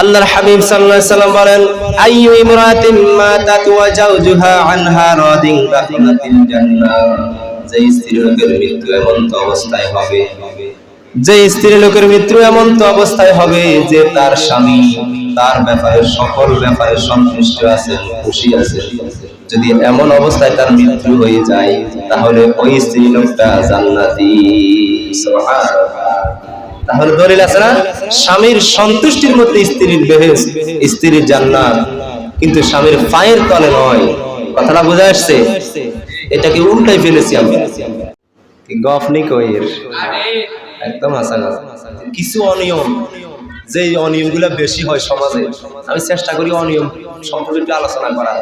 আল্লাহর হাবিব সাল্লাল্লাহু আলাইহি সাল্লাম বলেন, আইয়ু ইমরাতিন মাতাত ওয়া জাওজুহা আনহা রাদিন দাখিলাতিল জান্নাহ। যে স্ত্রী লোকের মৃত্যু এমন তো অবস্থায় হবে, যে স্ত্রী লোকের মৃত্যু এমন তো অবস্থায় হবে যে তার স্বামী তার ব্যাপারে সকল ব্যাপারে সন্তুষ্ট আছেন, খুশি আছেন, যদি এমন অবস্থায় তার মৃত্যু হয়ে যায় তাহলে ওই স্ত্রী লোকটা জান্নাতি। সুবহানাল্লাহ। তাহলে দলিল আছে না, স্বামীর সন্তুষ্টির মধ্যে স্ত্রীর বেহেশত, স্ত্রীর জান্নাত, কিন্তু স্বামীর পায়ের তলে নয়। কথাটা বোঝা আসছে? এটাকে উল্টাই ফেলেছি আমরা। কি গফনি কইর একদম হাসান। কিছু অনিয়ম, যে অনিয়মগুলো বেশি হয় সমাজে, আমি চেষ্টা করি অনিয়ম সম্পর্কে একটু আলোচনা করা।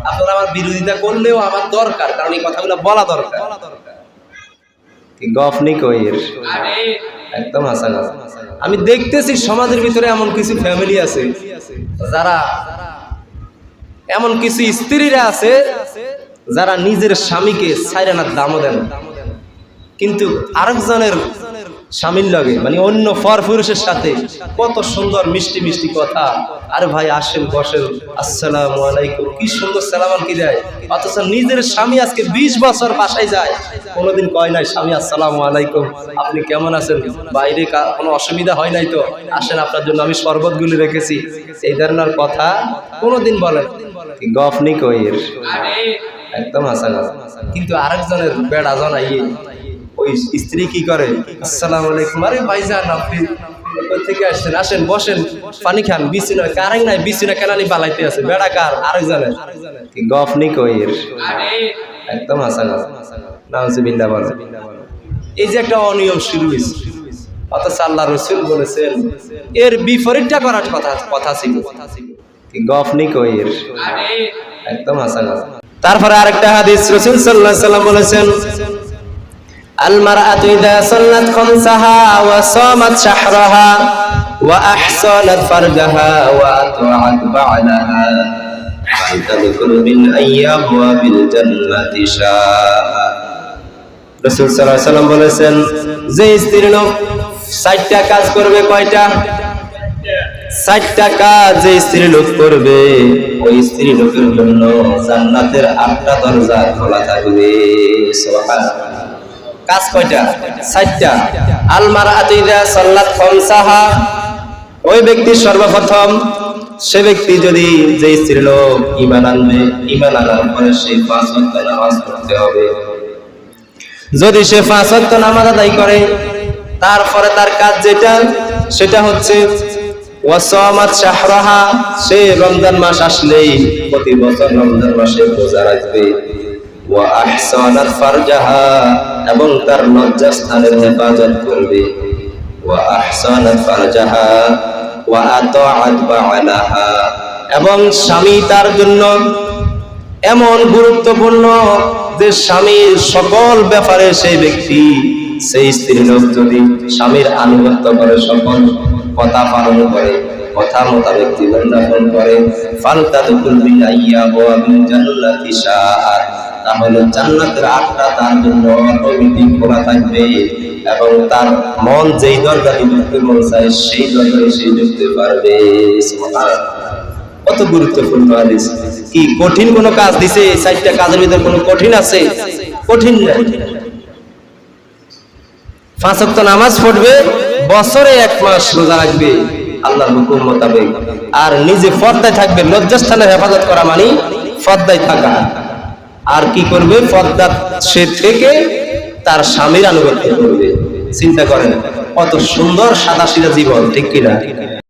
আপনারা আমার বিরোধিতা করলেও আমার দরকার, কারণ এই কথাগুলো বলা দরকার। কি গফনি কইর একদম হাসান। আমি দেখতেছি সমাজের ভিতরে এমন কিছু ফ্যামিলি আছে যারা, এমন কিছু স্ত্রীরা আছে যারা নিজের স্বামীকে ছাইরানার দামও দেন, কিন্তু আরেকজনের স্বামীর লগে মানে অন্য পরপুরুষের সাথে কত সুন্দর মিষ্টি মিষ্টি কথা, আরে ভাই আসেন বসেন, আসসালামু আলাইকুম, কি সুন্দর সালাম কি দেয়। অথচ নিজের স্বামী আজকে 20 বছর বাসায় যায়, কোনোদিন কয় নাই স্বামী আসসালামু আলাইকুম, আপনি কেমন আছেন, বাইরে কোনো অসুবিধা হয় নাই তো, আসেন আপনার জন্য আমি শরবতগুলি রেখেছি, এই ধরনের কথা কোনোদিন বলে। গফনি কইর একদম হাসান। কিন্তু আরেকজনের বেড়া জনাই ওই স্ত্রী কি করে, আসসালামু আলাইকুম, আরে ভাইজান আপনি থেকে আসছেন, আসেন বসেন, পানি খান, বিছানা কারেং নাই, বিছানা কেনানি বালাইতে আছে, বেড়া কার আরেকজনের। কি গফনি কইর একদম হাসান। নাউজুবিল্লাহ বল। এই যে একটা অনিয়ম শুরু হয়েছে, অথচ আল্লাহ রাসূল বলেছেন এর বিপরীতটা করার কথা ছিল। কি গফনি কইর একদম হাসান। তারপরে আরেকটা হাদিস রাসূল সাল্লাল্লাহু আলাইহি সাল্লাম বলেছেন, আল মারআতু ইযা সাল্লাত খামসাহা ওয়া সামাত শাহরাহা ওয়া আহসানাত ফারজাহা ওয়া আতাআত বা'লাহা ফাতাদখুলু মিন আইয়াবিল জান্নাতি শাআ। রাসূল সাল্লাল্লাহু আলাইহি সাল্লাম বলেছেন, যে স্ত্রী লোক 60টা কাজ করবে, কয়টা? 60টা কাজ যে স্ত্রী লোক করবে, ওই স্ত্রী লোকের জন্য জান্নাতের 8টা দরজা খোলা থাকবে। সুবহানাল্লাহ। কাজ কয়টা? 60টা। আল মারআতু ইযা সাল্লাত খামসাহা, ওই ব্যক্তি সর্বপ্রথম, সে ব্যক্তি যদি, যে স্ত্রী লোক ঈমান আনবে, ঈমান আনার পরে সে 5 ওয়াক্ত নামাজ পড়তে হবে। যদি সে 5 ওয়াক্ত নামাজ আদায় করে, তারপরে তার কাজ যেটা, সেটা হচ্ছে ওয়া সামাত শাহরাহা, সে রমজান মাস আসলেই প্রতি বছর রমজান মাসে রোজা রাখবে। ওয়া আহসানাত ফারজাহা, এবং তার লজ্জাস্থানের হেফাজত করবে। ওয়া আহসানাত ফারজাহা ওয়া আতাআত বা'লাহা, এবং স্বামী তার জন্য এমন গুরুত্বপূর্ণ যে স্বামীর সকল ব্যাপারে সেই ব্যক্তি, সেই স্ত্রী লোক যদি স্বামীর আনুগত্য করে, সকল কথা পালন করে, কথা মোতাবেক জীবনযাপন করে, ফালতাদখুল মিন আইয়াবিল জান্নাতি শাআ, তাহলে জান্নাতের 8টা তার জন্য অটোমেটিক খোলা থাকবে, এবং তার মন যেই দরজায় ঢুকতে মন চায় সেই দরজায় সে ঢুকতে পারবে। সুবহানাল্লাহ। কত গুরুত্বপূর্ণ হাদিস। কি কঠিন কোন কাজ দিছে? 60টা কাজের ভিতর কোন কঠিন আছে? কঠিন না। 5 ওয়াক্ত নামাজ পড়বে, বছরে 1 মাস রোজা রাখবে আল্লাহর হুকুম মোতাবেক, আর নিজে পর্দায় থাকবে। লজ্জাস্থানের হেফাজত করা মানে পর্দায় থাকা। আর কি করবে? পর্দা সে থেকে তার স্বামীর আনুগত্য করবে। চিন্তা করেন কত সুন্দর সাদাসিধা জীবন, ঠিক কিনা?